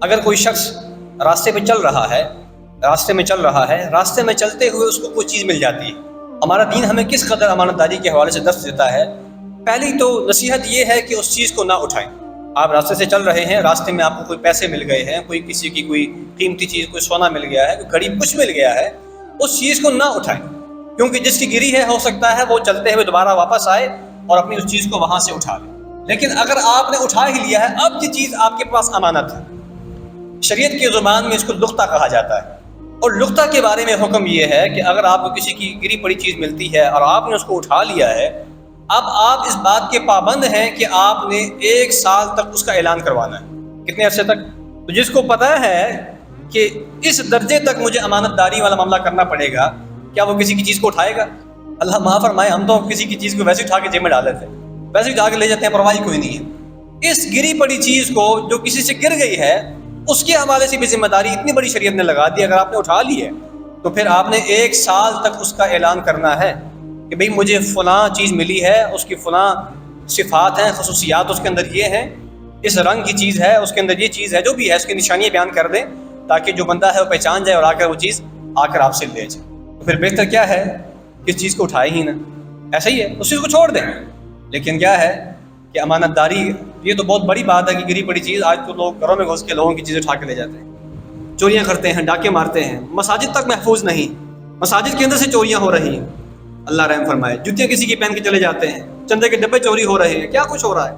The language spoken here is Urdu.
اگر کوئی شخص راستے میں چل رہا ہے، راستے میں چلتے ہوئے اس کو کوئی چیز مل جاتی ہے، ہمارا دین ہمیں کس قدر امانت داری کے حوالے سے درس دیتا ہے۔ پہلی تو نصیحت یہ ہے کہ اس چیز کو نہ اٹھائیں۔ آپ راستے سے چل رہے ہیں، راستے میں آپ کو کوئی پیسے مل گئے ہیں، کوئی کسی کی کوئی قیمتی چیز، کوئی سونا مل گیا ہے، کوئی گھڑی، کچھ مل گیا ہے، اس چیز کو نہ اٹھائیں، کیونکہ جس کی گری ہے ہو سکتا ہے وہ چلتے ہوئے دوبارہ واپس آئے اور اپنی اس چیز کو وہاں سے اٹھا لے۔ لیکن اگر آپ نے اٹھا ہی لیا ہے، اب یہ چیز آپ کے پاس امانت ہے۔ شریعت کی زبان میں اس کو لقطہ کہا جاتا ہے، اور لقطہ کے بارے میں حکم یہ ہے کہ اگر آپ کو کسی کی گری پڑی چیز ملتی ہے اور آپ نے اس کو اٹھا لیا ہے، اب آپ اس بات کے پابند ہیں کہ آپ نے 1 سال تک اس کا اعلان کروانا ہے۔ کتنے عرصے تک؟ تو جس کو پتہ ہے کہ اس درجے تک مجھے امانت داری والا معاملہ کرنا پڑے گا، کیا وہ کسی کی چیز کو اٹھائے گا؟ اللہ معاف فرمائے، ہم تو کسی کی چیز کو ویسے اٹھا کے جیب میں ڈال دیتے ہیں، ویسے اٹھا کے لے جاتے ہیں، پرواہ کوئی نہیں ہے۔ اس گری پڑی چیز کو جو کسی سے گر گئی ہے، اس کے حوالے سے بھی ذمہ داری اتنی بڑی شریعت نے لگا دی۔ اگر آپ نے اٹھا لی ہے تو پھر آپ نے 1 سال تک اس کا اعلان کرنا ہے کہ بھئی مجھے فلاں چیز ملی ہے، اس کی فلاں صفات ہیں، خصوصیات اس کے اندر یہ ہیں، اس رنگ کی چیز ہے، اس کے اندر یہ چیز ہے، جو بھی ہے اس کی نشانیاں بیان کر دیں تاکہ جو بندہ ہے وہ پہچان جائے اور آ کر وہ چیز آ کر آپ سے لے جائے۔ تو پھر بہتر کیا ہے کہ اس چیز کو اٹھائے ہی نہ، ایسا ہی ہے، اس چیز کو چھوڑ دیں۔ لیکن کیا ہے کہ امانت داری، یہ تو بہت بڑی بات ہے کہ گری پڑی چیز، آج تو لوگ گھروں میں گھس کے لوگوں کی چیزیں اٹھا کے لے جاتے ہیں، چوریاں کرتے ہیں، ڈاکے مارتے ہیں، مساجد تک محفوظ نہیں، مساجد کے اندر سے چوریاں ہو رہی ہیں، اللہ رحم فرمائے، جوتیاں کسی کی پہن کے چلے جاتے ہیں، چندے کے ڈبے چوری ہو رہے ہیں، کیا کچھ ہو رہا ہے۔